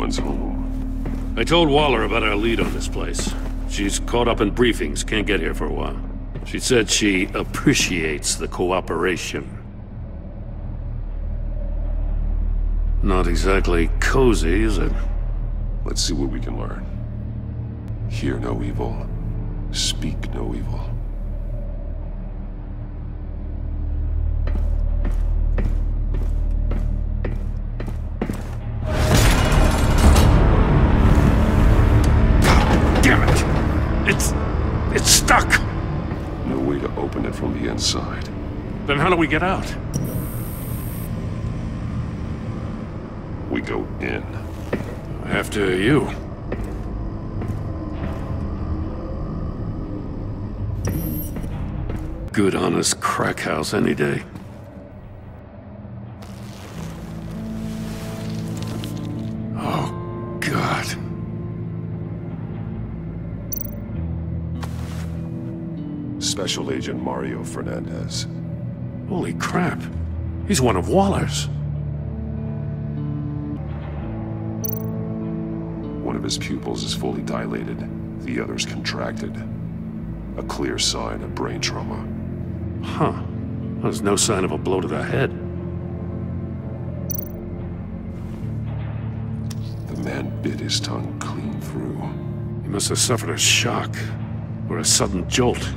everyone's home. I told Waller about our lead on this place. She's caught up in briefings, can't get here for a while. She said she appreciates the cooperation. Not exactly cozy, is it? Let's see what we can learn. Hear no evil. Speak no evil. Damn it! It's stuck! No way to open it from the inside. Then how do we get out? We go in. After you. Good, honest crack house any day. Oh, God. Special Agent Mario Fernandez. Holy crap. He's one of Waller's. One of his pupils is fully dilated, the other's contracted. A clear sign of brain trauma. Huh. There's no sign of a blow to the head. The man bit his tongue clean through. He must have suffered a shock, or a sudden jolt.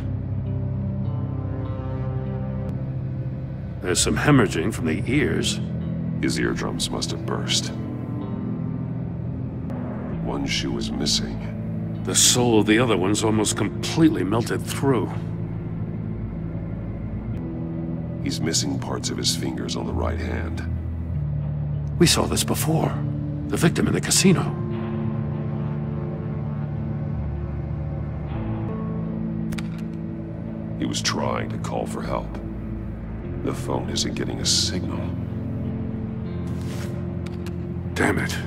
There's some hemorrhaging from the ears. His eardrums must have burst. One shoe is missing. The sole of the other one's almost completely melted through. He's missing parts of his fingers on the right hand. We saw this before. The victim in the casino. He was trying to call for help. The phone isn't getting a signal. Damn it.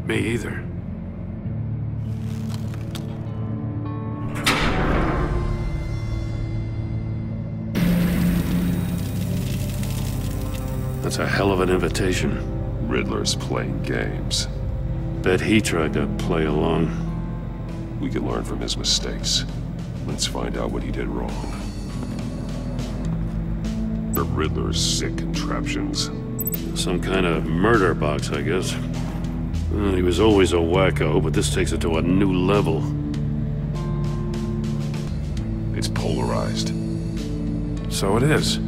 Me either. That's a hell of an invitation. Riddler's playing games. Bet he tried to play along. We can learn from his mistakes. Let's find out what he did wrong. The Riddler's sick contraptions. Some kind of murder box, I guess. Well, he was always a wacko, but this takes it to a new level. It's polarized. So it is.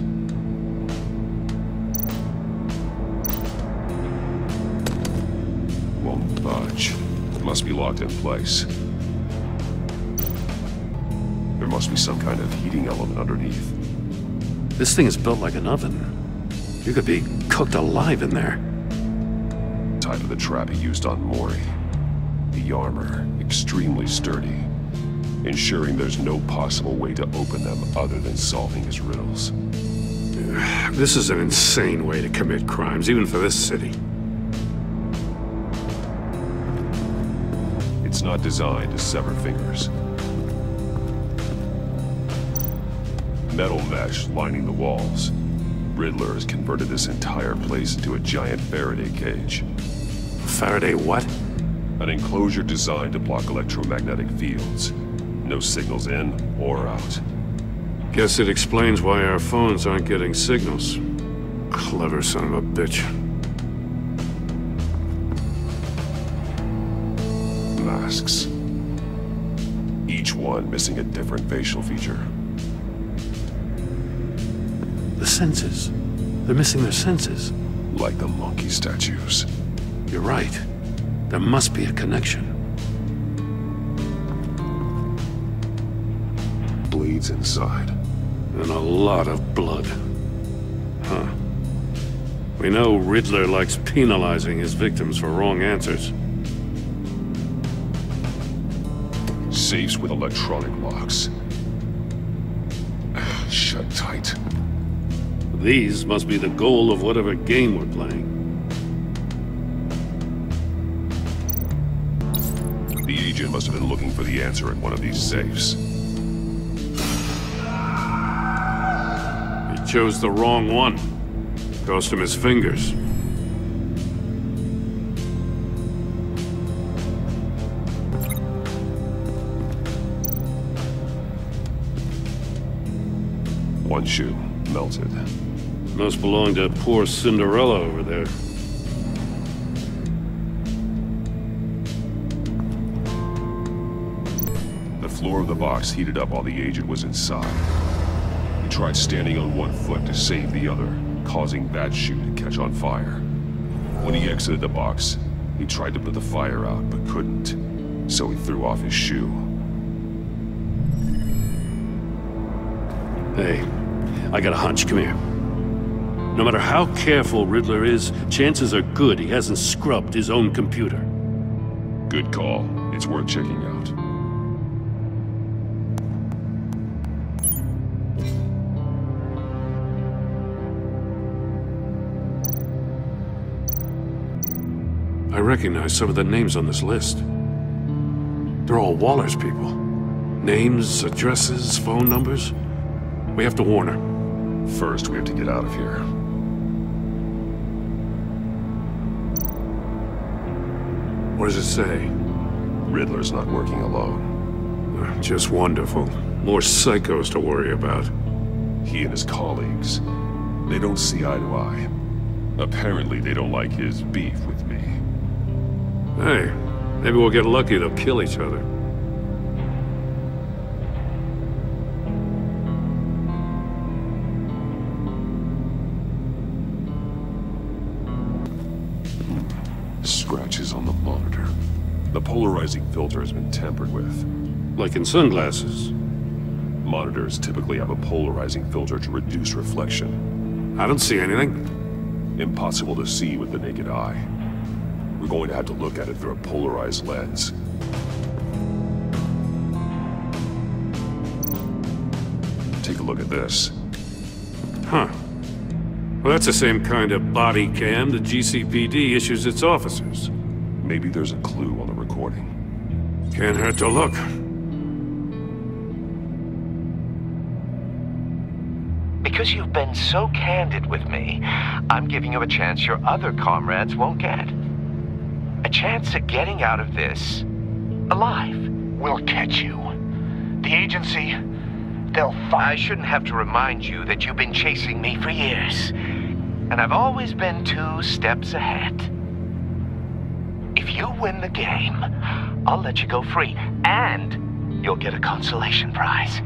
Won't budge. It must be locked in place. There must be some kind of heating element underneath. This thing is built like an oven. You could be cooked alive in there. Tied to the trap he used on Mori. The armor, extremely sturdy, ensuring there's no possible way to open them other than solving his riddles. This is an insane way to commit crimes, even for this city. It's not designed to sever fingers. Metal mesh lining the walls. Riddler has converted this entire place into a giant Faraday cage. Faraday what? An enclosure designed to block electromagnetic fields. No signals in or out. Guess it explains why our phones aren't getting signals. Clever son of a bitch. Masks. Each one missing a different facial feature. The senses. They're missing their senses. Like the monkey statues. You're right. There must be a connection. Bleeds inside. And a lot of blood. Huh. We know Riddler likes penalizing his victims for wrong answers. Safes with electronic locks. Shut tight. These must be the goal of whatever game we're playing. The agent must have been looking for the answer in one of these safes. He chose the wrong one. Cost him his fingers. One shoe, melted. Must belong to poor Cinderella over there. The floor of the box heated up while the agent was inside. He tried standing on one foot to save the other, causing that shoe to catch on fire. When he exited the box, he tried to put the fire out, but couldn't, so he threw off his shoe. Hey, I got a hunch. Come here. No matter how careful Riddler is, chances are good he hasn't scrubbed his own computer. Good call. It's worth checking out. I recognize some of the names on this list. They're all Waller's people. Names, addresses, phone numbers. We have to warn her. First, we have to get out of here. What does it say? Riddler's not working alone. Just wonderful. More psychos to worry about. He and his colleagues, they don't see eye to eye. Apparently, they don't like his beef with me. Hey, maybe we'll get lucky they'll kill each other. Scratches on the monitor. The polarizing filter has been tampered with. Like in sunglasses. Monitors typically have a polarizing filter to reduce reflection. I don't see anything. Impossible to see with the naked eye. We're going to have to look at it through a polarized lens. Take a look at this. Huh. Well, that's the same kind of body cam the GCPD issues its officers. Maybe there's a clue on the recording. Can't hurt to look. Because you've been so candid with me, I'm giving you a chance your other comrades won't get. A chance at getting out of this alive. We'll catch you. The agency, they'll find... I shouldn't have to remind you that you've been chasing me for years. And I've always been 2 steps ahead. If you win the game, I'll let you go free. And you'll get a consolation prize.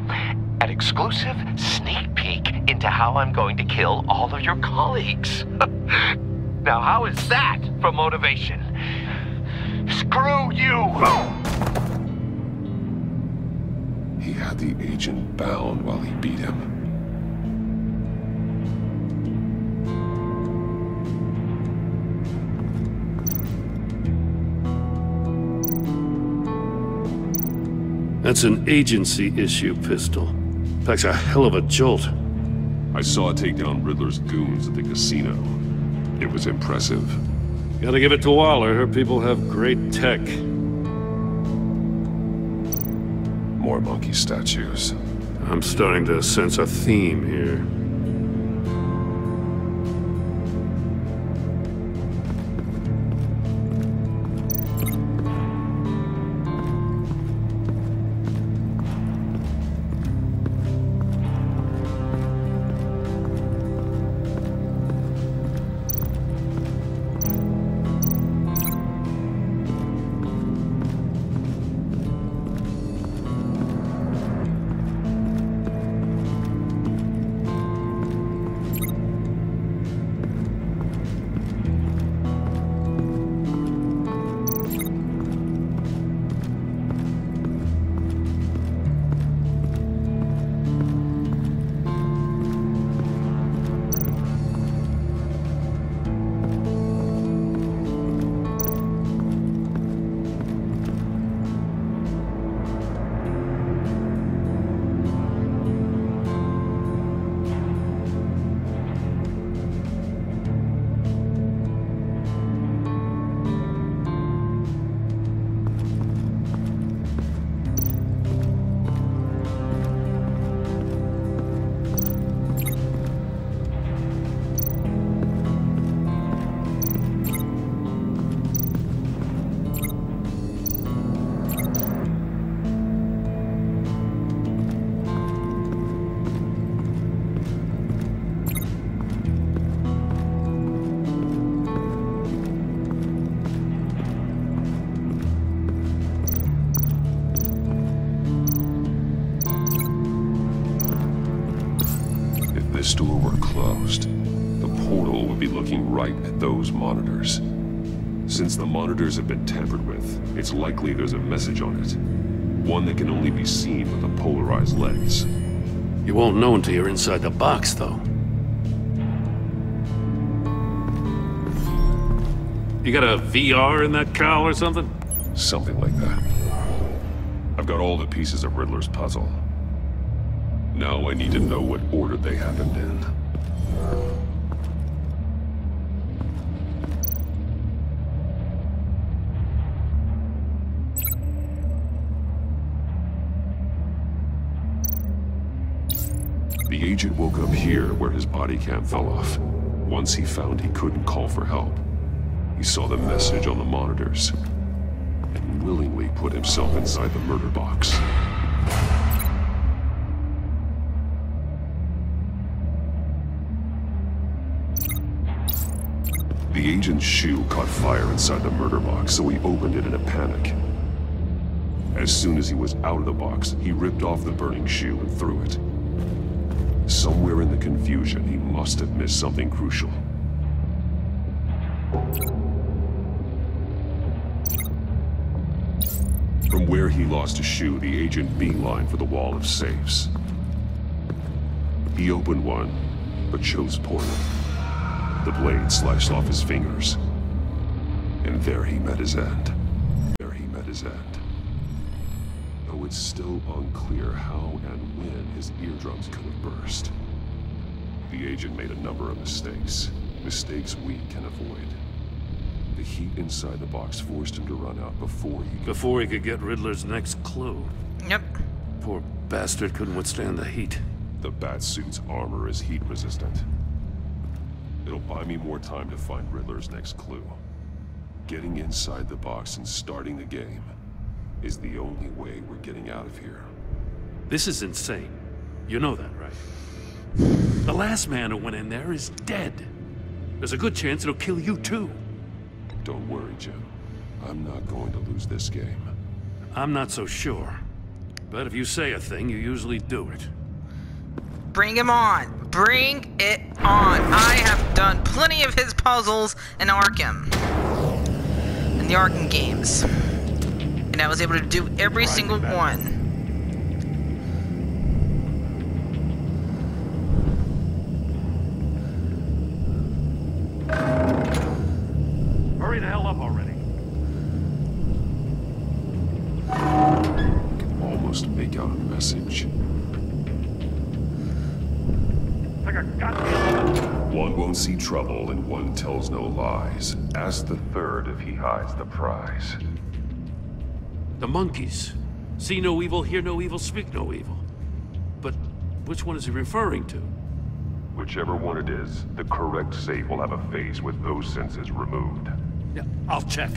An exclusive sneak peek into how I'm going to kill all of your colleagues. Now, how is that for motivation? Screw you! He had the agent bound while he beat him. That's an agency-issue pistol. Packs a hell of a jolt. I saw it take down Riddler's goons at the casino. It was impressive. Gotta give it to Waller. Her people have great tech. More monkey statues. I'm starting to sense a theme here. store were closed, the portal would be looking right at those monitors. Since the monitors have been tampered with, it's likely there's a message on it. One that can only be seen with a polarized lens. You won't know until you're inside the box, though. You got a VR in that cowl or something? Something like that. I've got all the pieces of Riddler's puzzle. Now I need to know what order they happened in. The agent woke up here where his body cam fell off. Once he found he couldn't call for help, he saw the message on the monitors and willingly put himself inside the murder box. The agent's shoe caught fire inside the murder box, so he opened it in a panic. As soon as he was out of the box, he ripped off the burning shoe and threw it. Somewhere in the confusion, he must have missed something crucial. From where he lost a shoe, the agent beelined for the wall of safes. He opened one, but chose poorly. The blade slashed off his fingers. And there he met his end. Though it's still unclear how and when his eardrums could have burst. The agent made a number of mistakes. Mistakes we can avoid. The heat inside the box forced him to run out before he could get Riddler's next clue. Yep. Poor bastard couldn't withstand the heat. The Batsuit's armor is heat resistant. It'll buy me more time to find Riddler's next clue. Getting inside the box and starting the game is the only way we're getting out of here. This is insane. You know that, right? The last man who went in there is dead. There's a good chance it'll kill you too. Don't worry, Jim. I'm not going to lose this game. I'm not so sure. But if you say a thing, you usually do it. Bring him on. Bring it on. I have done plenty of his puzzles in Arkham. In the Arkham games. And I was able to do every single one. Hurry the hell up already. I can almost make out a message. One won't see trouble and one tells no lies. Ask the third if he hides the prize. The monkeys. See no evil, hear no evil, speak no evil. But which one is he referring to? Whichever one it is, the correct save will have a phase with those senses removed. Yeah, I'll check.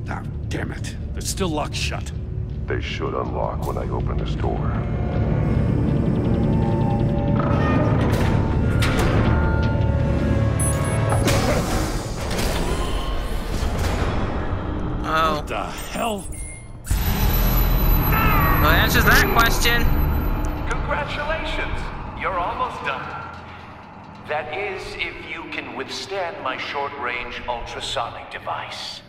Ah, damn it. They're still locked shut. They should unlock when I open this door. Oh. What the hell? Well, that answers that question. Congratulations! You're almost done. That is, if you can withstand my short-range ultrasonic device.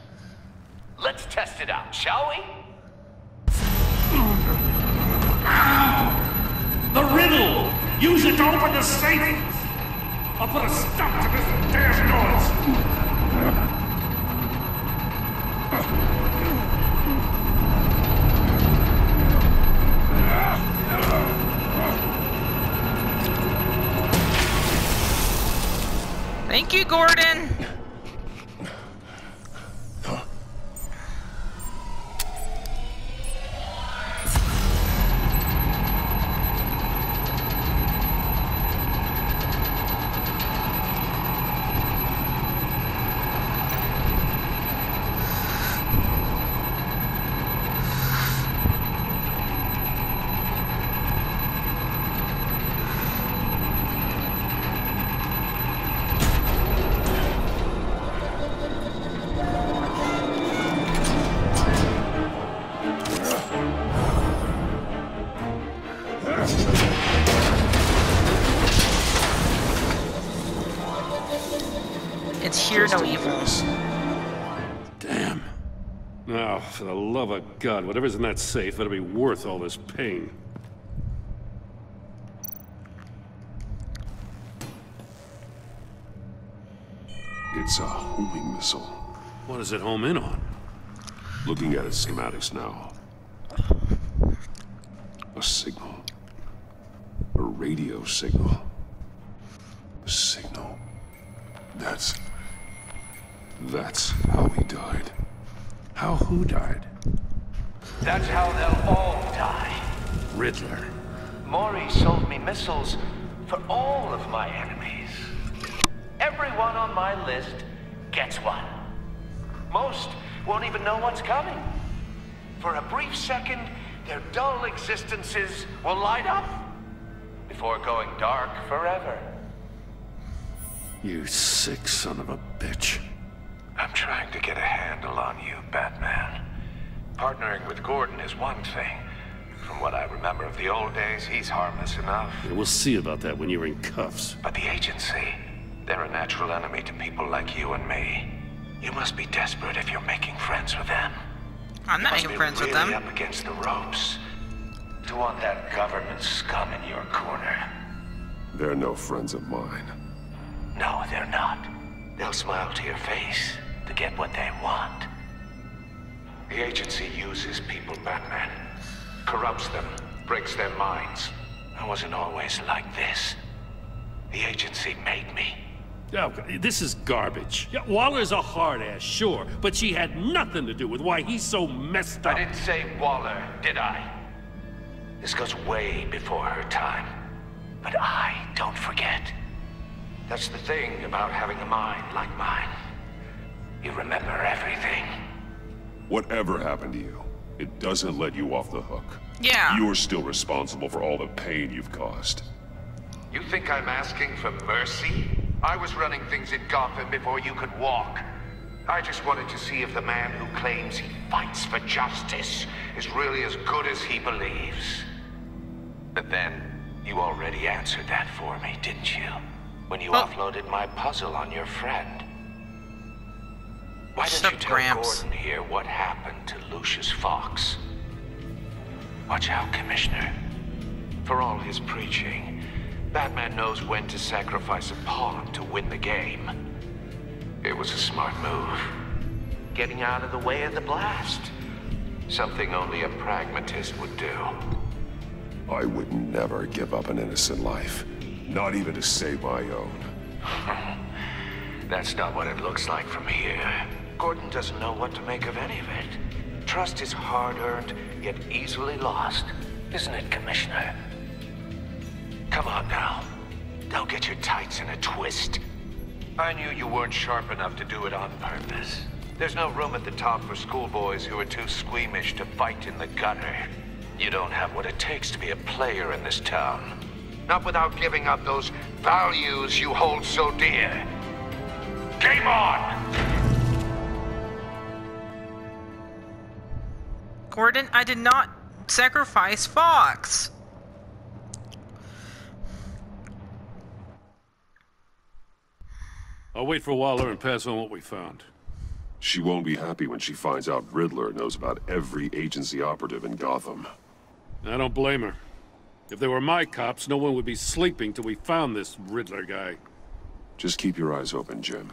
Let's test it out, shall we? The riddle! Use it to open the safe! I'll put a stop to this damn noise! Thank you, Gordon. caused no any evil. of this. Damn. Now, for the love of God, whatever's in that safe better be worth all this pain. It's a homing missile. What does it home in on? Looking at its schematics now. A signal. A radio signal. A signal. That's how he died. How who died? That's how they'll all die. Riddler. Maury sold me missiles for all of my enemies. Everyone on my list gets one. Most won't even know what's coming. For a brief second, their dull existences will light up before going dark forever. You sick son of a bitch. I'm trying to get a handle on you, Batman. Partnering with Gordon is one thing. From what I remember of the old days, he's harmless enough. Yeah, we'll see about that when you're in cuffs. But the agency, they're a natural enemy to people like you and me. You must be desperate if you're making friends with them. I'm not making friends with them. Up against the ropes to want that government scum in your corner. They're no friends of mine. No, they're not. They'll smile to your face to get what they want. The agency uses people, Batman. Corrupts them, breaks their minds. I wasn't always like this. The agency made me. Oh, this is garbage. Yeah, Waller's a hard ass, sure, but she had nothing to do with why he's so messed up. I didn't say Waller, did I? This goes way before her time. But I don't forget. That's the thing about having a mind like mine. You remember everything. Whatever happened to you, it doesn't let you off the hook. Yeah. You're still responsible for all the pain you've caused. You think I'm asking for mercy? I was running things in Gotham before you could walk. I just wanted to see if the man who claims he fights for justice is really as good as he believes. But then, you already answered that for me, didn't you? When you offloaded my puzzle on your friend. Why don't you tell Gordon here what happened to Lucius Fox? Watch out, Commissioner. For all his preaching, Batman knows when to sacrifice a pawn to win the game. It was a smart move. Getting out of the way of the blast. Something only a pragmatist would do. I would never give up an innocent life. Not even to save my own. That's not what it looks like from here. Gordon doesn't know what to make of any of it. Trust is hard-earned, yet easily lost. Isn't it, Commissioner? Come on now. Don't get your tights in a twist. I knew you weren't sharp enough to do it on purpose. There's no room at the top for schoolboys who are too squeamish to fight in the gutter. You don't have what it takes to be a player in this town. Not without giving up those values you hold so dear. Game on! Gordon, I did not sacrifice Fox. I'll wait for Waller and pass on what we found. She won't be happy when she finds out Riddler knows about every agency operative in Gotham. I don't blame her. If they were my cops, no one would be sleeping till we found this Riddler guy. Just keep your eyes open, Jim.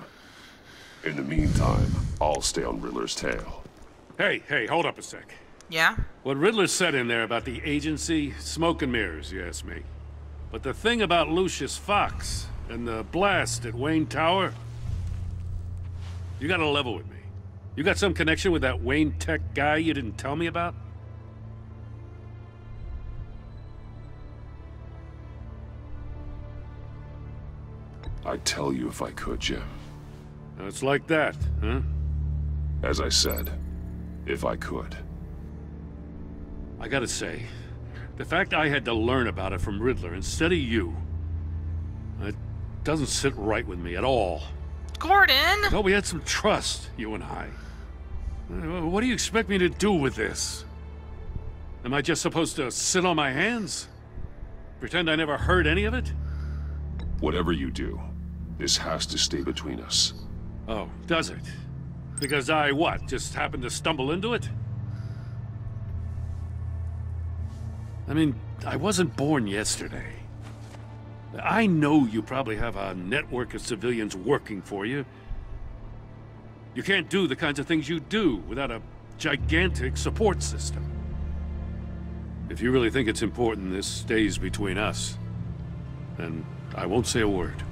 In the meantime, I'll stay on Riddler's tail. Hey, hold up a sec. Yeah? What Riddler said in there about the agency, smoke and mirrors, you ask me. But the thing about Lucius Fox and the blast at Wayne Tower, you gotta level with me. You got some connection with that Wayne Tech guy you didn't tell me about? I'd tell you if I could, Jim. It's like that, huh? As I said, if I could. I gotta say, the fact I had to learn about it from Riddler instead of you, it doesn't sit right with me at all. Gordon! Well, we had some trust, you and I. What do you expect me to do with this? Am I just supposed to sit on my hands? Pretend I never heard any of it? Whatever you do, this has to stay between us. Oh, does it? Because I, what, just happened to stumble into it? I mean, I wasn't born yesterday. I know you probably have a network of civilians working for you. You can't do the kinds of things you do without a gigantic support system. If you really think it's important this stays between us, then I won't say a word.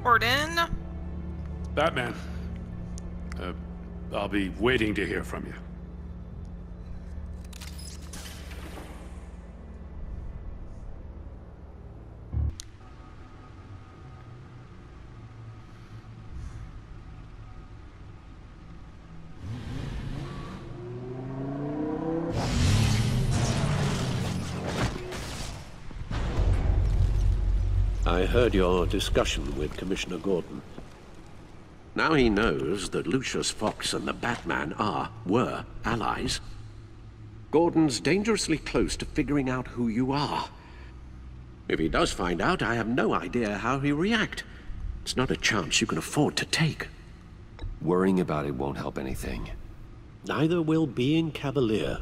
Gordon? Batman. I'll be waiting to hear from you. I heard your discussion with Commissioner Gordon. Now he knows that Lucius Fox and the Batman were allies. Gordon's dangerously close to figuring out who you are. If he does find out, I have no idea how he'll react. It's not a chance you can afford to take. Worrying about it won't help anything. Neither will being cavalier.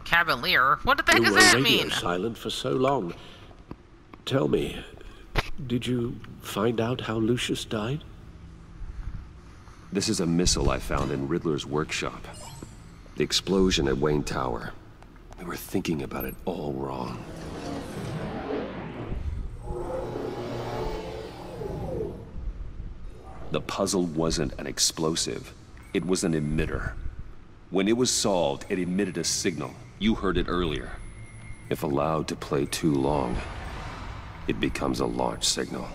Cavalier? What the heck does You were that radio mean? silent for so long. Tell me, did you find out how Lucius died? This is a missile I found in Riddler's workshop. The explosion at Wayne Tower. We were thinking about it all wrong. The puzzle wasn't an explosive. It was an emitter. When it was solved, it emitted a signal. You heard it earlier. If allowed to play too long, it becomes a launch signal.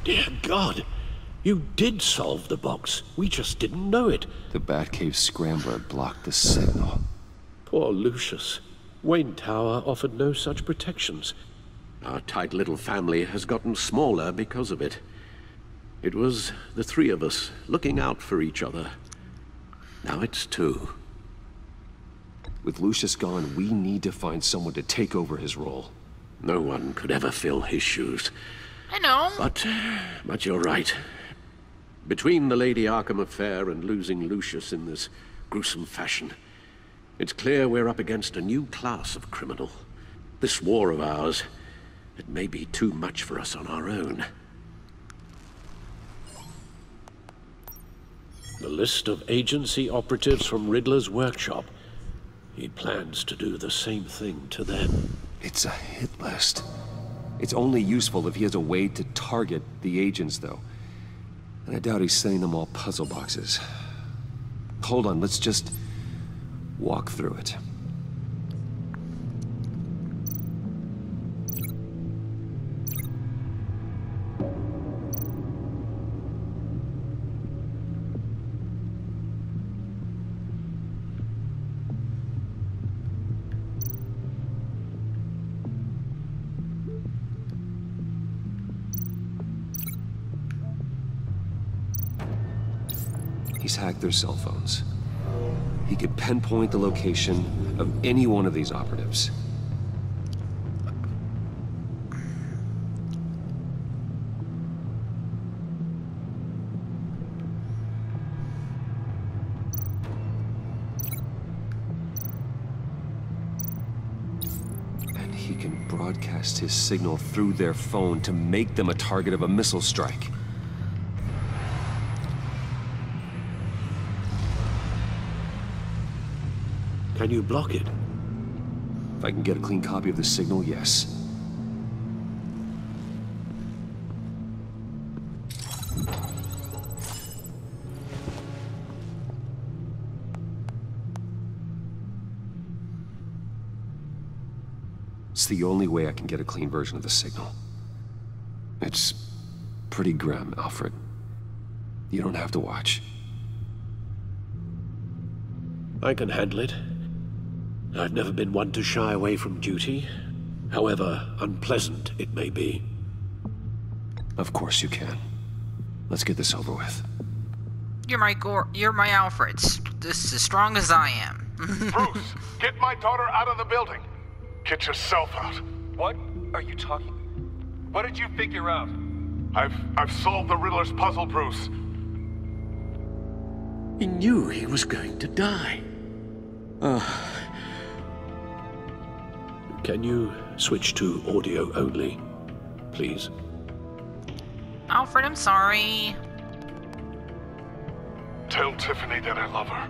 Dear God, you did solve the box. We just didn't know it. The Batcave Scrambler blocked the signal. Poor Lucius. Wayne Tower offered no such protections. Our tight little family has gotten smaller because of it. It was the three of us looking out for each other. Now it's two. With Lucius gone, we need to find someone to take over his role. No one could ever fill his shoes. I know. But you're right. Between the Lady Arkham affair and losing Lucius in this gruesome fashion, it's clear we're up against a new class of criminal. This war of ours, it may be too much for us on our own. The list of agency operatives from Riddler's workshop. He plans to do the same thing to them. It's a hit list. It's only useful if he has a way to target the agents, though. And I doubt he's sending them all puzzle boxes. Hold on, let's just walk through it. He's hacked their cell phones. He could pinpoint the location of any one of these operatives. And he can broadcast his signal through their phone to make them a target of a missile strike. Can you block it? If I can get a clean copy of the signal, yes. It's the only way I can get a clean version of the signal. It's pretty grim, Alfred. You don't have to watch. I can handle it. I've never been one to shy away from duty, however unpleasant it may be. Of course you can. Let's get this over with. You're my Alfred. Just as strong as I am. Bruce, get my daughter out of the building. Get yourself out. What? are you talking? What did you figure out? I've solved the Riddler's puzzle, Bruce. He knew he was going to die. Can you switch to audio only, please? Alfred, I'm sorry. Tell Tiffany that I love her.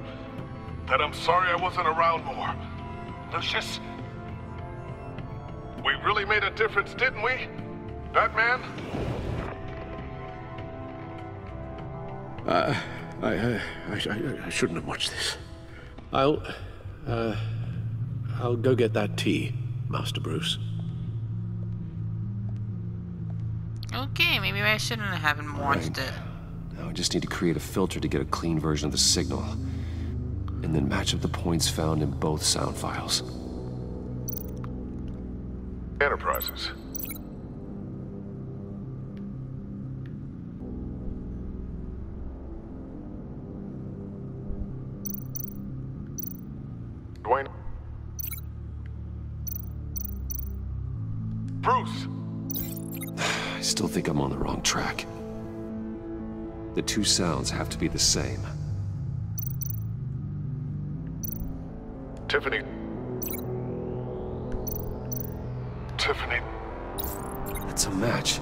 That I'm sorry I wasn't around more. Lucius, we really made a difference, didn't we? Batman? I shouldn't have watched this. I'll go get that tea, Master Bruce. Okay, maybe I shouldn't have watched it. Now I just need to create a filter to get a clean version of the signal. And then match up the points found in both sound files. Enterprises. Dwayne. Bruce! I still think I'm on the wrong track. The two sounds have to be the same. Tiffany. Tiffany. It's a match.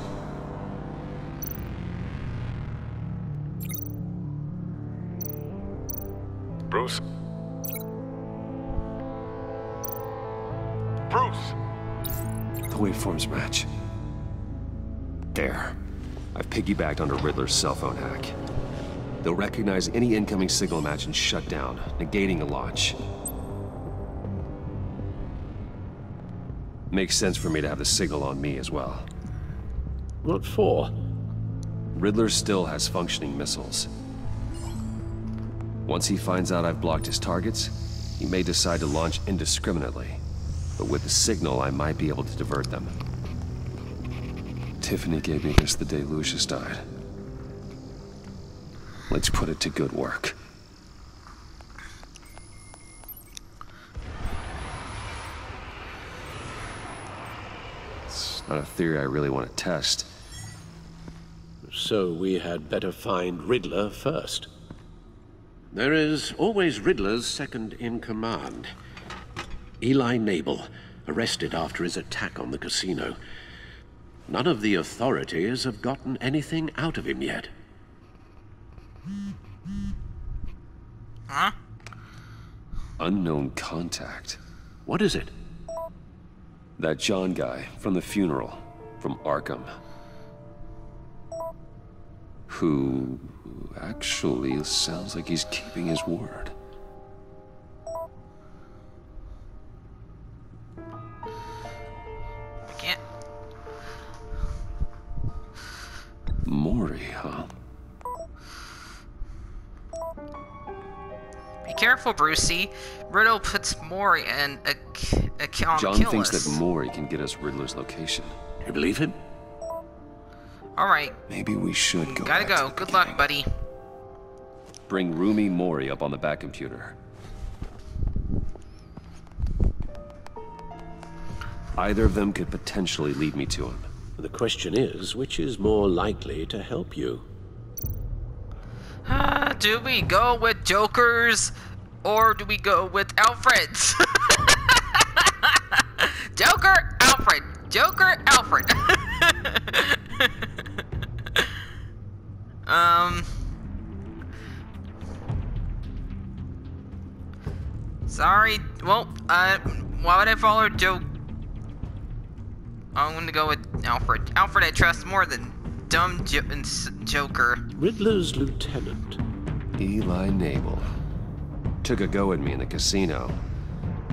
Bruce. Bruce! The waveforms match. There. I've piggybacked onto Riddler's cell phone hack. They'll recognize any incoming signal match and shut down, negating a launch. Makes sense for me to have the signal on me as well. What for? Riddler still has functioning missiles. Once he finds out I've blocked his targets, he may decide to launch indiscriminately. But with the signal, I might be able to divert them. Tiffany gave me this the day Lucius died. Let's put it to good work. It's not a theory I really want to test. So we had better find Riddler first. There is always Riddler's second in command. Eli Nabel, arrested after his attack on the casino. None of the authorities have gotten anything out of him yet. Huh? Unknown contact. What is it? That John guy from the funeral, from Arkham. Who actually sounds like he's keeping his word. I can't. Mori, huh? Be careful, Brucey. Riddle puts Mori in a kill. John thinks that Mori can get us Riddler's location. You believe him? Alright. Maybe we should go. Gotta back go. to the Good luck, beginning. buddy. Bring Rumi Mori up on the back computer. Either of them could potentially lead me to him. The question is, which is more likely to help you? Do we go with Jokers or do we go with Alfreds? Joker, Alfred. Joker, Alfred. Sorry. Well, why would I follow Joe? I'm gonna go with Alfred. Alfred I trust more than dumb Joker. Riddler's lieutenant. Eli Nabel. Took a go at me in the casino.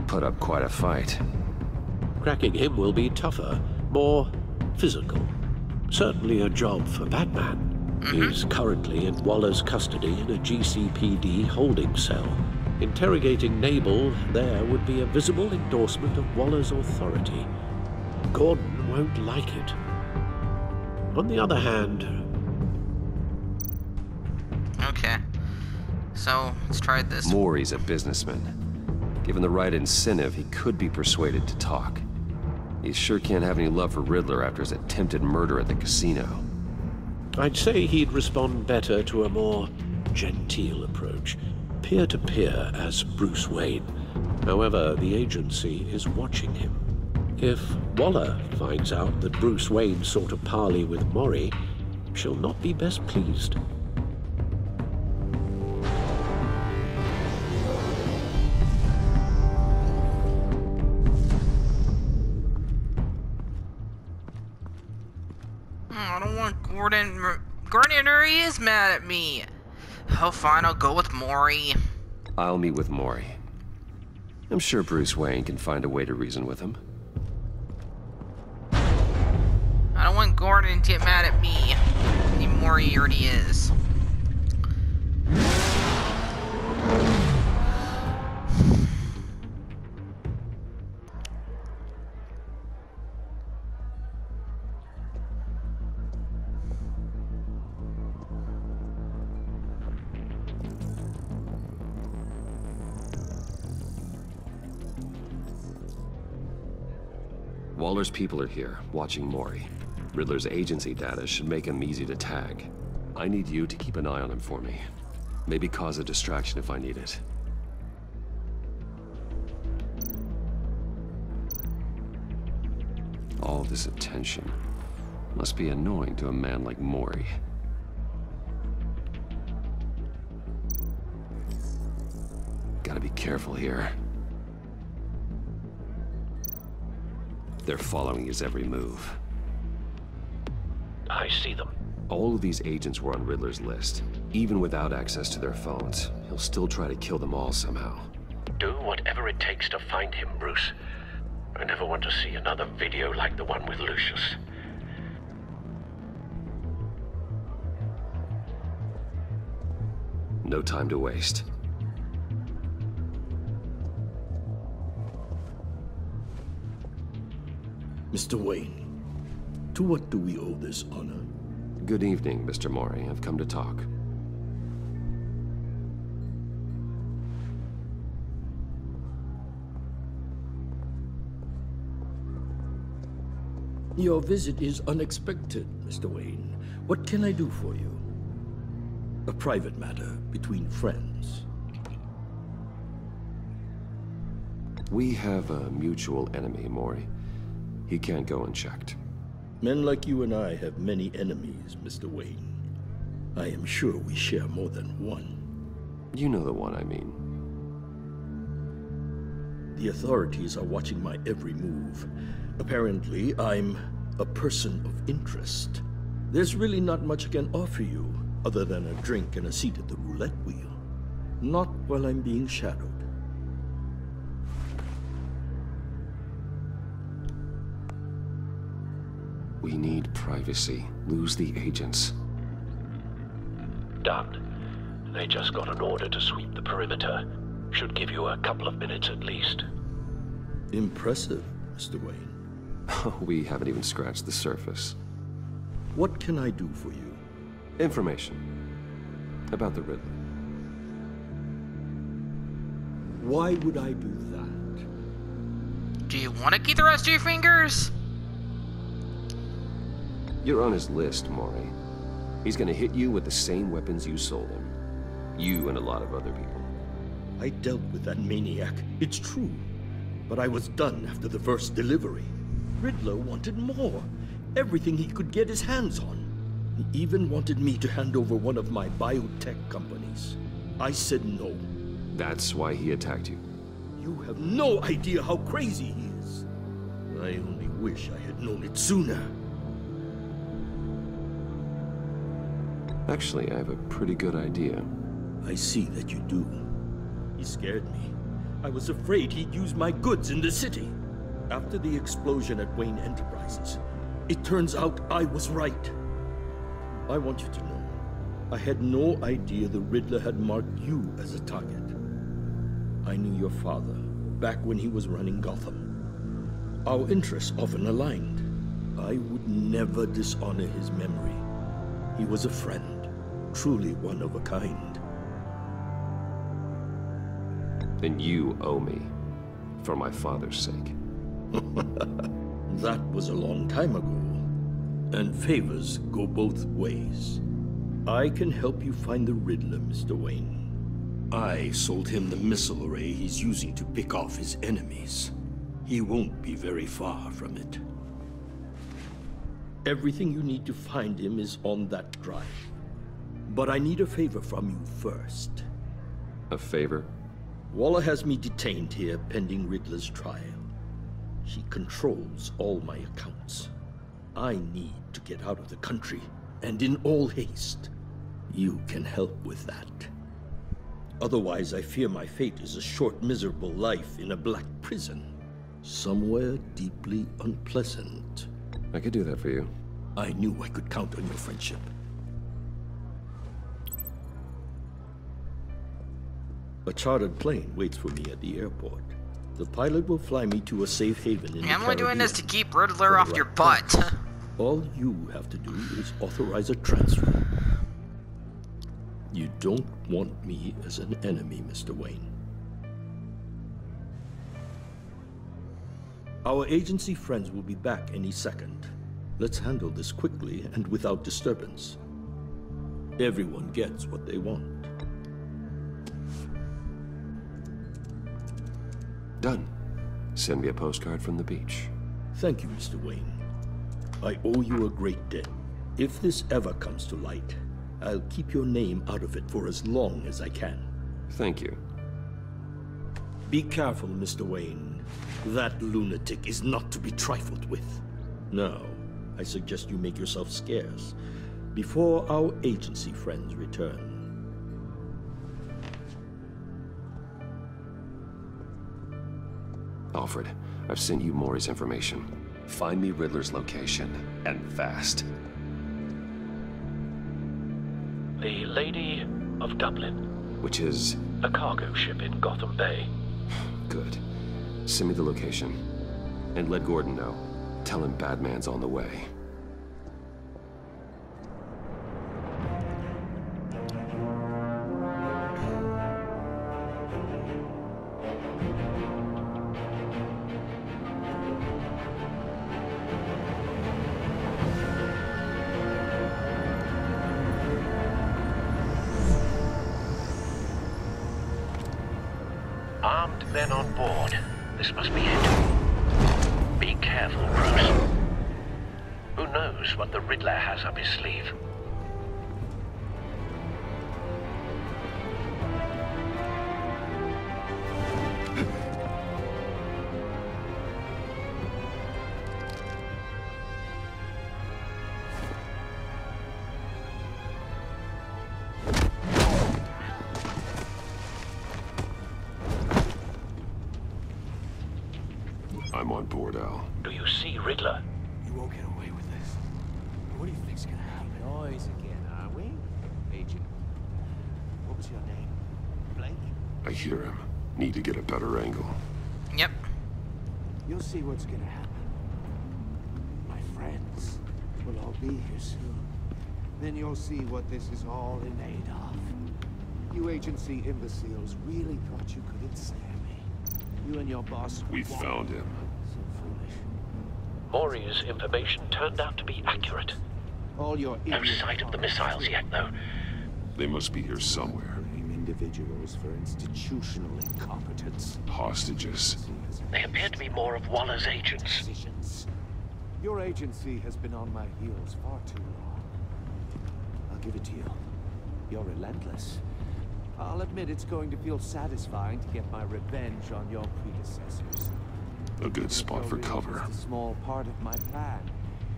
Put up quite a fight. Cracking him will be tougher, more physical. Certainly a job for Batman. He's currently in Waller's custody in a GCPD holding cell. Interrogating Nabel there would be a visible endorsement of Waller's authority. Gordon won't like it. On the other hand... Okay. So, let's try this. Mori's a businessman. Given the right incentive, he could be persuaded to talk. He sure can't have any love for Riddler after his attempted murder at the casino. I'd say he'd respond better to a more genteel approach, peer-to-peer as Bruce Wayne. However, the agency is watching him. If Waller finds out that Bruce Wayne sought a parley with Mori, she'll not be best pleased. I don't want Gordon. Gordon already is mad at me. Oh, fine, I'll go with Mori. I'll meet with Mori. I'm sure Bruce Wayne can find a way to reason with him. I don't want Gordon to get mad at me. I think Mori already is. Waller's people are here, watching Mori. Riddler's agency data should make him easy to tag. I need you to keep an eye on him for me. Maybe cause a distraction if I need it. All this attention must be annoying to a man like Mori. Gotta be careful here. They're following his every move. I see them. All of these agents were on Riddler's list. Even without access to their phones, he'll still try to kill them all somehow. Do whatever it takes to find him, Bruce. I never want to see another video like the one with Lucius. No time to waste. Mr. Wayne, to what do we owe this honor? Good evening, Mr. Mori. I've come to talk. Your visit is unexpected, Mr. Wayne. What can I do for you? A private matter between friends. We have a mutual enemy, Mori. He can't go unchecked. Men like you and I have many enemies, Mr. Wayne. I am sure we share more than one. You know the one I mean. The authorities are watching my every move. Apparently, I'm a person of interest. There's really not much I can offer you, other than a drink and a seat at the roulette wheel. Not while I'm being shadowed. We need privacy. Lose the agents. Done. They just got an order to sweep the perimeter. Should give you a couple of minutes at least. Impressive, Mr. Wayne. We haven't even scratched the surface. What can I do for you? Information. About the Riddler. Why would I do that? Do you want to keep the rest of your fingers? You're on his list, Mori. He's gonna hit you with the same weapons you sold him. You and a lot of other people. I dealt with that maniac, it's true. But I was done after the first delivery. Riddler wanted more. Everything he could get his hands on. He even wanted me to hand over one of my biotech companies. I said no. That's why he attacked you. You have no idea how crazy he is. I only wish I had known it sooner. Actually, I have a pretty good idea. I see that you do. He scared me. I was afraid he'd use my goods in the city. After the explosion at Wayne Enterprises, it turns out I was right. I want you to know, I had no idea the Riddler had marked you as a target. I knew your father back when he was running Gotham. Our interests often aligned. I would never dishonor his memory. He was a friend, truly one of a kind. Then you owe me, for my father's sake. That was a long time ago, and favors go both ways. I can help you find the Riddler, Mr. Wayne. I sold him the missile array he's using to pick off his enemies. He won't be very far from it. Everything you need to find him is on that drive. But I need a favor from you first. A favor? Waller has me detained here pending Riddler's trial. She controls all my accounts. I need to get out of the country, and in all haste. You can help with that. Otherwise, I fear my fate is a short, miserable life in a black prison. Somewhere deeply unpleasant. I could do that for you. I knew I could count on your friendship. A chartered plane waits for me at the airport. The pilot will fly me to a safe haven in the I'm only doing this to Caribbean. keep Riddler off your butt. All you have to do is authorize a transfer. You don't want me as an enemy, Mr. Wayne. Our agency friends will be back any second. Let's handle this quickly and without disturbance. Everyone gets what they want. Done. Send me a postcard from the beach. Thank you, Mr. Wayne. I owe you a great debt. If this ever comes to light, I'll keep your name out of it for as long as I can. Thank you. Be careful, Mr. Wayne. That lunatic is not to be trifled with. Now, I suggest you make yourself scarce before our agency friends return. Alfred, I've sent you Maury's information. Find me Riddler's location, and fast. The Lady of Dublin. Which is? A cargo ship in Gotham Bay. Good. Send me the location. And let Gordon know. Tell him Batman's on the way. Armed men on board. This must be it. Be careful, Bruce. Who knows what the Riddler has up his sleeve? I'm on board, Al. Do you see Riddler? You won't get away with this. What do you think's gonna happen? Noise again, are we? Agent, what was your name? Blake? I hear him. Need to get a better angle. Yep. You'll see what's gonna happen. My friends will all be here soon. Then you'll see what this is all in aid of. You agency imbeciles really thought you could ensnare me. You and your boss... We found him. So foolish. Maury's information turned out to be accurate. All your No sight of the missiles yet, though. They must be here somewhere. blame individuals for institutional incompetence. Hostages. They appear to be more of Waller's agents. Decisions. Your agency has been on my heels far too long. I'll give it to you. You're relentless. I'll admit it's going to feel satisfying to get my revenge on your predecessors. A good spot for cover. It's a small part of my plan.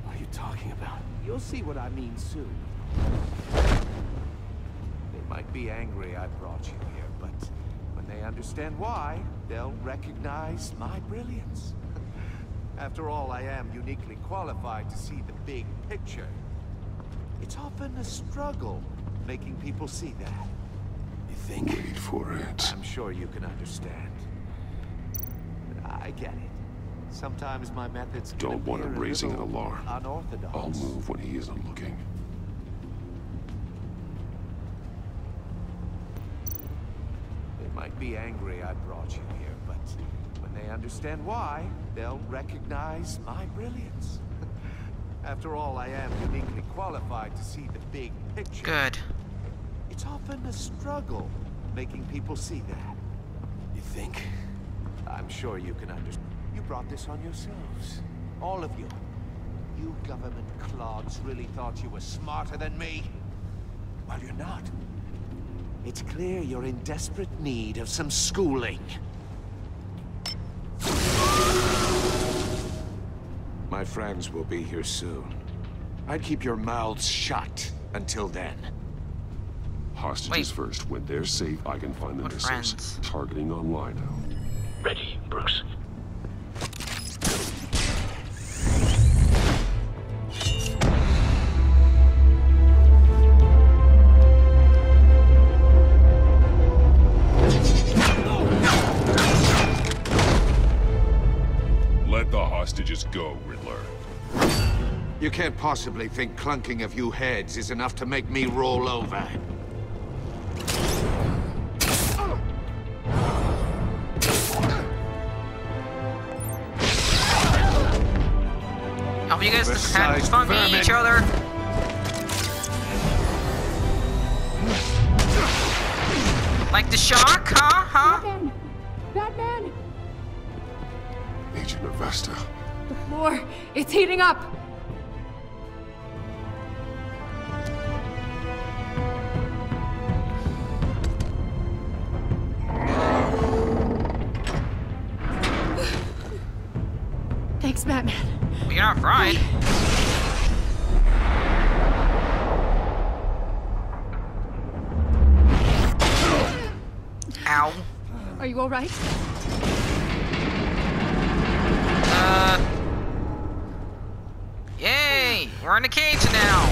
What are you talking about? You'll see what I mean soon. They might be angry I brought you here, but when they understand why, they'll recognize my brilliance. After all, I am uniquely qualified to see the big picture. It's often a struggle making people see that. You think? Wait for it. I'm sure you can understand. But I get it. Sometimes my methods can Don't want him appear a raising an little alarm. unorthodox. I'll move when he isn't looking. They might be angry I brought you here, but when when they understand why, they'll recognize my brilliance. After all, I am uniquely qualified to see the big picture. Good. It's often a struggle making people see that. You think? I'm sure you can understand. You brought this on yourselves. All of you. You government clods really thought you were smarter than me? Well, you're not. It's clear you're in desperate need of some schooling. My friends will be here soon. I'd keep your mouths shut until then. Hostages first. When they're safe, I can find the missiles. Targeting on Lino. Ready, Bruce. Let the hostages go, Riddler. You can't possibly think clunking a few heads is enough to make me roll over. Hope you guys had fun beating each other. Like the shock, huh? Batman! Batman! Agent Avesta. The floor, it's heating up! Thanks, Batman. Well, you're not fried. Ow. Are you alright? Yay! We're in a cage now!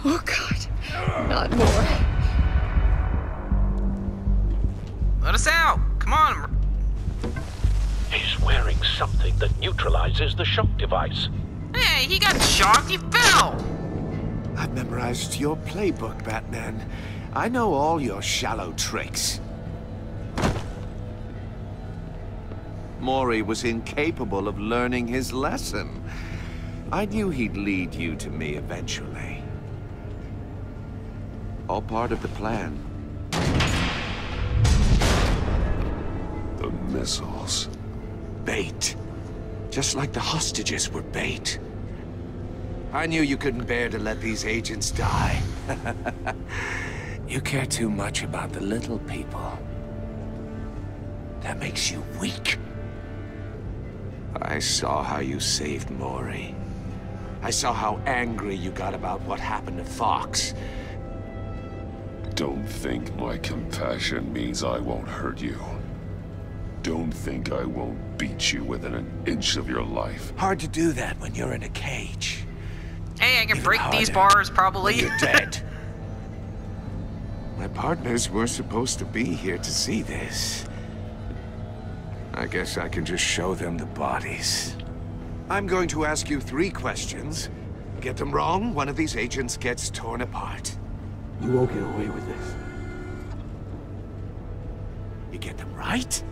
Oh god. Not more. Let us out! Come on! He's wearing something that neutralizes the shock device. Hey, he got shocked, he fell! I've memorized your playbook, Batman. I know all your shallow tricks. Mori was incapable of learning his lesson. I knew he'd lead you to me eventually. All part of the plan. The missiles. Bait. Just like the hostages were bait. I knew you couldn't bear to let these agents die. You care too much about the little people. That makes you weak. I saw how you saved Mori. I saw how angry you got about what happened to Fox. Don't think my compassion means I won't hurt you. Don't think I won't beat you within an inch of your life. Hard to do that when you're in a cage. Hey, I can Even break these harder bars, probably. when you're dead. My partners were supposed to be here to see this. I guess I can just show them the bodies. I'm going to ask you 3 questions. Get them wrong, one of these agents gets torn apart. You won't get away with this. You get them right,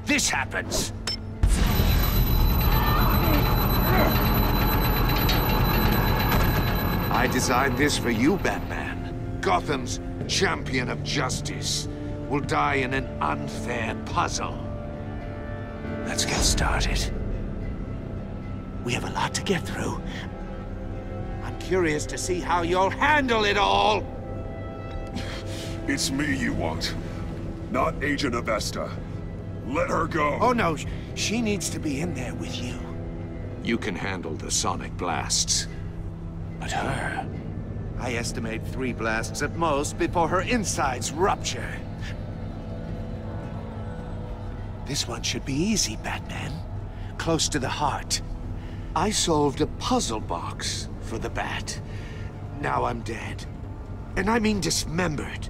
this happens. I designed this for you, Batman. Gotham's champion of justice will die in an unfair puzzle. Let's get started. We have a lot to get through. I'm curious to see how you'll handle it all. It's me you want, not Agent Avesta. Let her go. Oh no, she needs to be in there with you. You can handle the sonic blasts. But her... I estimate 3 blasts at most before her insides rupture. This one should be easy, Batman. Close to the heart. I solved a puzzle box for the Bat. Now I'm dead. And I mean dismembered.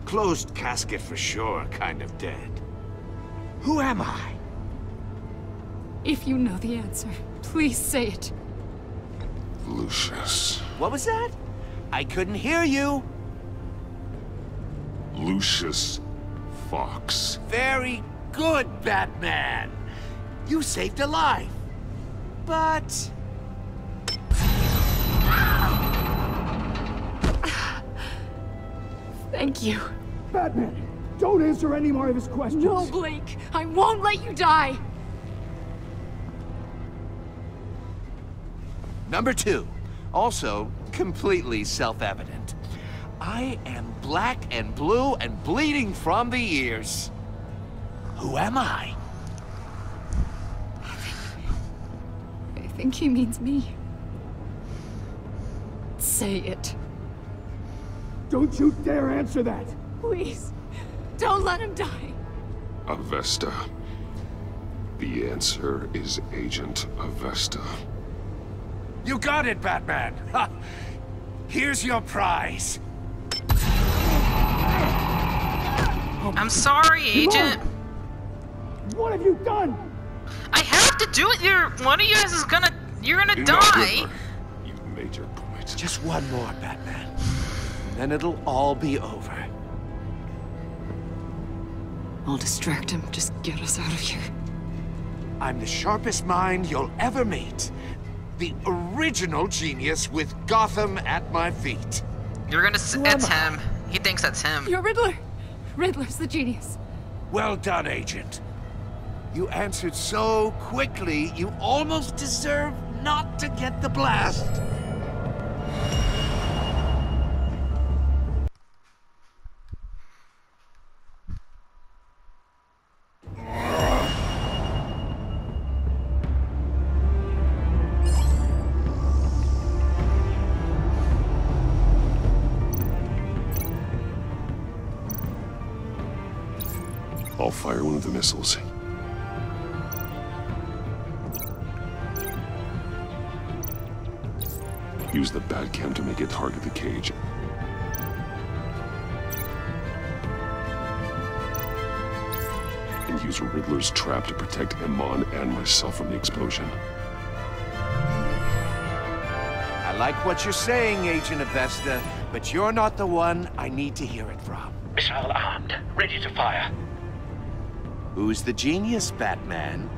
Closed casket for sure, kind of dead. Who am I? If you know the answer, please say it. Lucius. What was that? I couldn't hear you. Lucius Fox. Very good, Batman. You saved a life. But... Thank you. Batman, don't answer any more of his questions. No, Blake. I won't let you die. Number 2, also completely self-evident. I am black and blue and bleeding from the ears. Who am I? I think he means me. Say it. Don't you dare answer that! Please, don't let him die. Avesta. The answer is Agent Avesta. You got it, Batman! Ha. Here's your prize. I'm sorry, Agent. What have you done? I have to do it. One of you guys is gonna... You're gonna Enough, die. Riddler. You've made your point. Just one more, Batman. Then it'll all be over. I'll distract him. Just get us out of here. I'm the sharpest mind you'll ever meet. The original genius with Gotham at my feet. You're gonna... It's him. He thinks that's him. You're Riddler. Riddler's the genius. Well done, Agent. You answered so quickly, you almost deserve not to get the blast. I'll fire one of the missiles. Use the Batcam to make it target the cage. And use Riddler's trap to protect Iman and myself from the explosion. I like what you're saying, Agent Avesta, but you're not the one I need to hear it from. Missile armed, ready to fire. Who's the genius, Batman?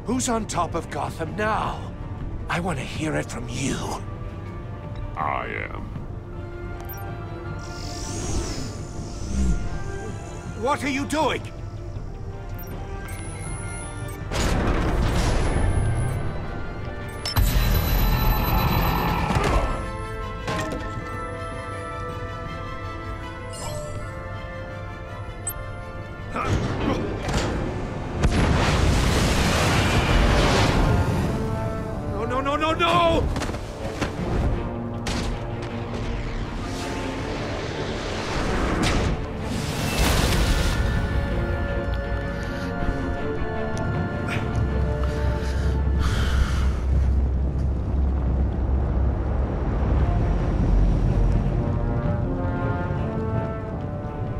Who's on top of Gotham now? I want to hear it from you. I am. What are you doing? No!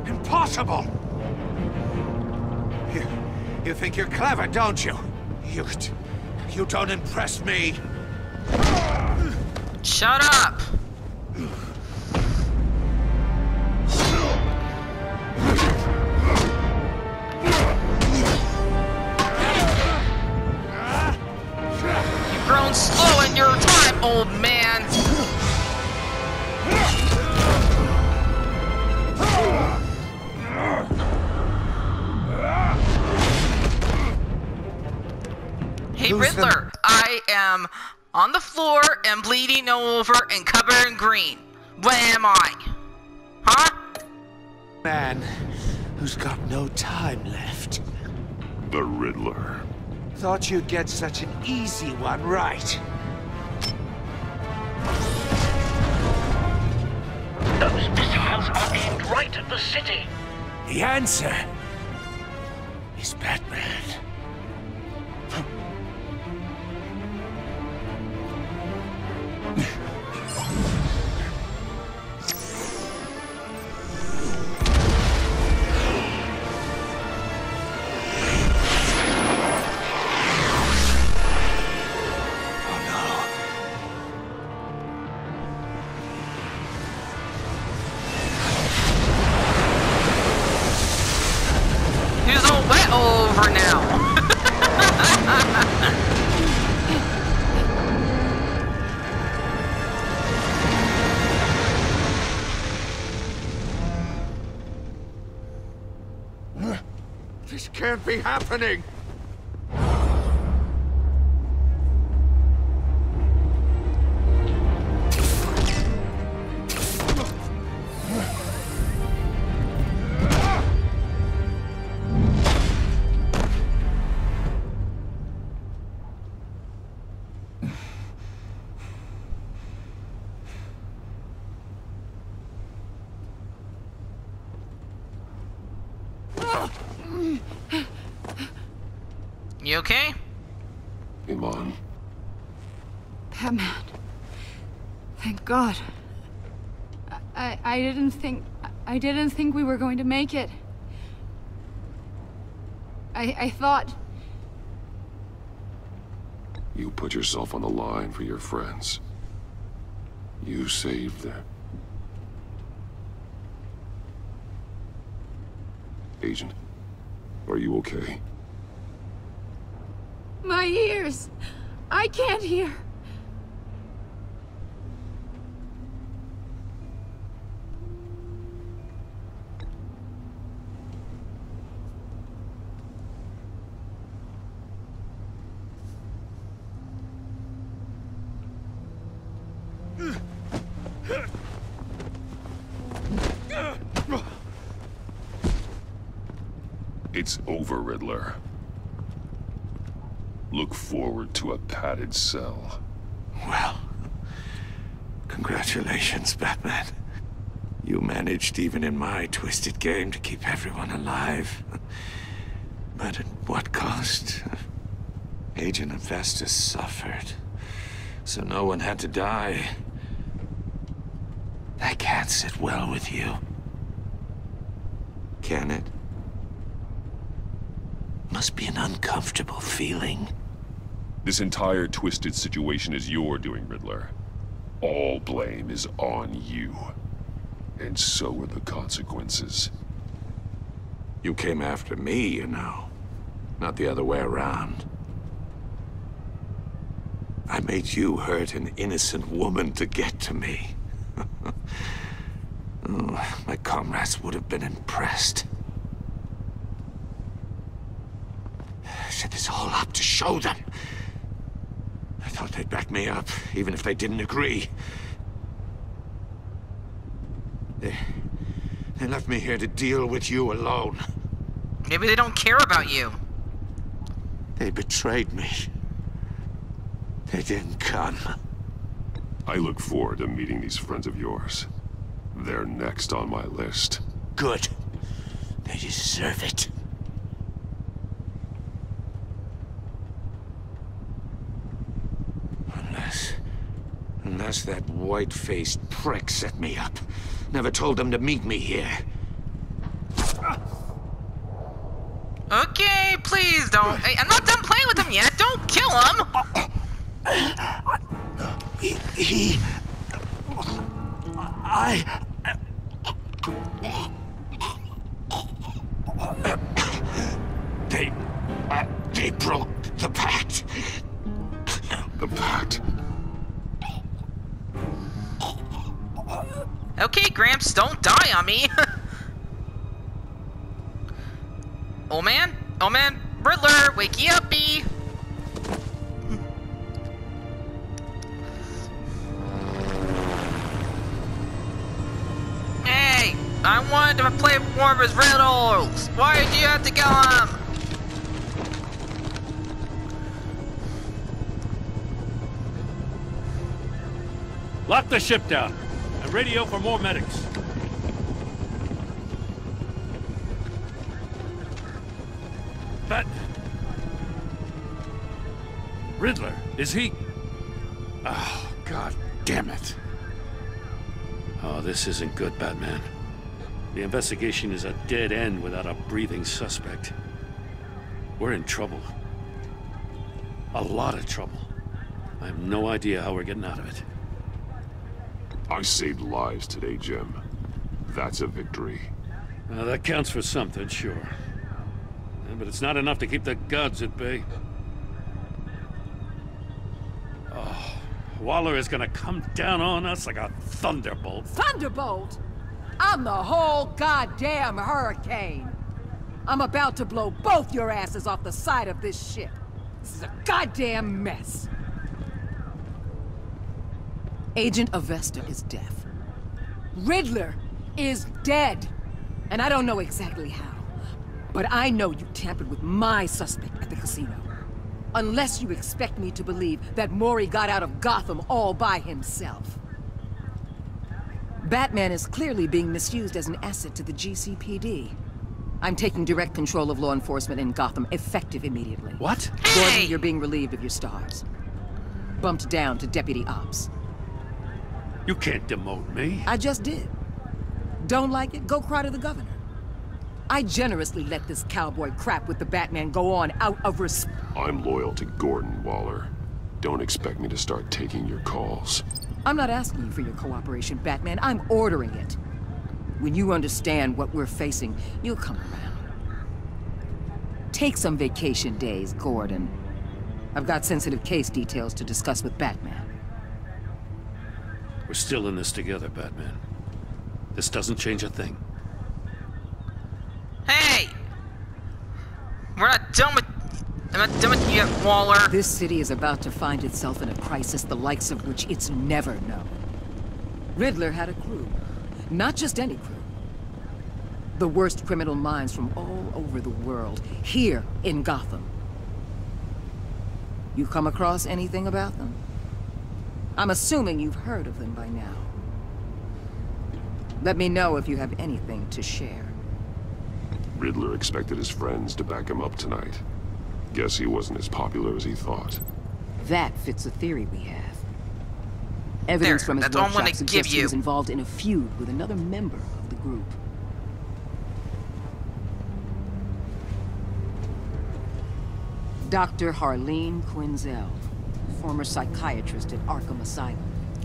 Impossible! You think you're clever, don't you? You don't impress me. Shut up! You've grown slow in your time, old man! Hey, Riddler, I am on the floor and bleeding over and covered in green. Where am I? Huh? Man who's got no time left. The Riddler. Thought you'd get such an easy one right. Those missiles are aimed right at the city. The answer is Batman. for now. This can't be happening! You okay? Iman. Batman. Thank God. I didn't think we were going to make it. I thought... You put yourself on the line for your friends. You saved them. Agent, are you okay? My ears! I can't hear! It's over, Riddler. Look forward to a padded cell. Well, congratulations, Batman. You managed, even in my twisted game, to keep everyone alive. But at what cost? Agent Infestus suffered, so no one had to die. That can't sit well with you. Can it? Must be an uncomfortable feeling. This entire twisted situation is your doing, Riddler. All blame is on you. And so are the consequences. You came after me, you know. Not the other way around. I made you hurt an innocent woman to get to me. Oh, my comrades would have been impressed. I set this all up to show them. I thought they'd back me up, even if they didn't agree. They left me here to deal with you alone. Maybe they don't care about you. They betrayed me. They didn't come. I look forward to meeting these friends of yours. They're next on my list. Good. They deserve it. Unless that white-faced prick set me up. Never told them to meet me here. Okay, please don't. Hey, I'm not done playing with him yet. Don't kill him. They broke the pact. The pact? Okay, Gramps, don't die on me. Old man, Riddler, wakey uppy. Hey, I wanted to play more of his riddles. Why did you have to kill him? Lock the ship down and radio for more medics. But... Riddler, is he... Oh, God damn it. Oh, this isn't good, Batman. The investigation is a dead end without a breathing suspect. We're in trouble. A lot of trouble. I have no idea how we're getting out of it. I saved lives today, Jim. That's a victory. That counts for something, sure. Yeah, but it's not enough to keep the gods at bay. Oh, Waller is gonna come down on us like a thunderbolt. Thunderbolt? I'm the whole goddamn hurricane. I'm about to blow both your asses off the side of this ship. This is a goddamn mess. Agent Avesta is deaf. Riddler is dead. And I don't know exactly how. But I know you tampered with my suspect at the casino. Unless you expect me to believe that Mori got out of Gotham all by himself. Batman is clearly being misused as an asset to the GCPD. I'm taking direct control of law enforcement in Gotham, effective immediately. What? Gordon, you're being relieved of your stars. Bumped down to Deputy Ops. You can't demote me. I just did. Don't like it? Go cry to the governor. I generously let this cowboy crap with the Batman go on out of respect. I'm loyal to Gordon, Waller. Don't expect me to start taking your calls. I'm not asking you for your cooperation, Batman. I'm ordering it. When you understand what we're facing, you'll come around. Take some vacation days, Gordon. I've got sensitive case details to discuss with Batman. We're still in this together, Batman. This doesn't change a thing. Hey! We're not done with... I'm not done with you yet, Waller. This city is about to find itself in a crisis the likes of which it's never known. Riddler had a crew. Not just any crew. The worst criminal minds from all over the world, here in Gotham. You come across anything about them? I'm assuming you've heard of them by now. Let me know if you have anything to share. Riddler expected his friends to back him up tonight. Guess he wasn't as popular as he thought. That fits a theory we have. Evidence from his workshop suggests he was involved in a feud with another member of the group. Dr. Harleen Quinzel, former psychiatrist at Arkham Asylum.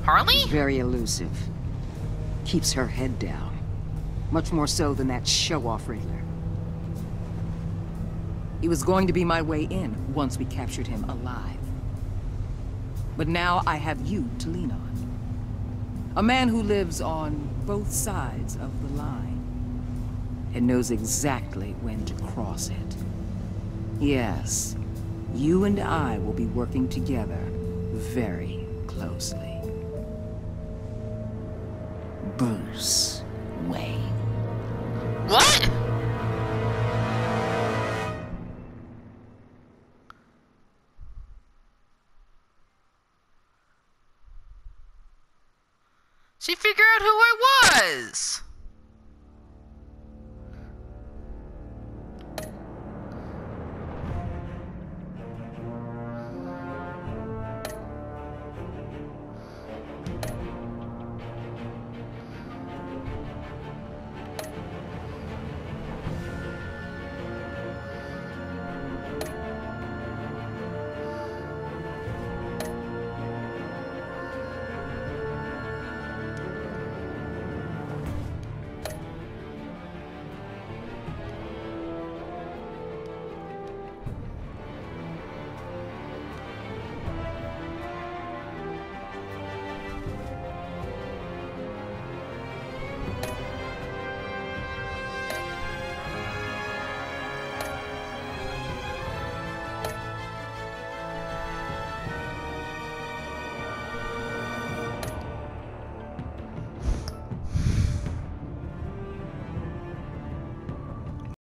Harley? Very elusive. Keeps her head down. Much more so than that show-off Riddler. He was going to be my way in once we captured him alive. But now I have you to lean on. A man who lives on both sides of the line and knows exactly when to cross it. Yes, you and I will be working together very closely. Bruce Wayne. What? She figured out who I was!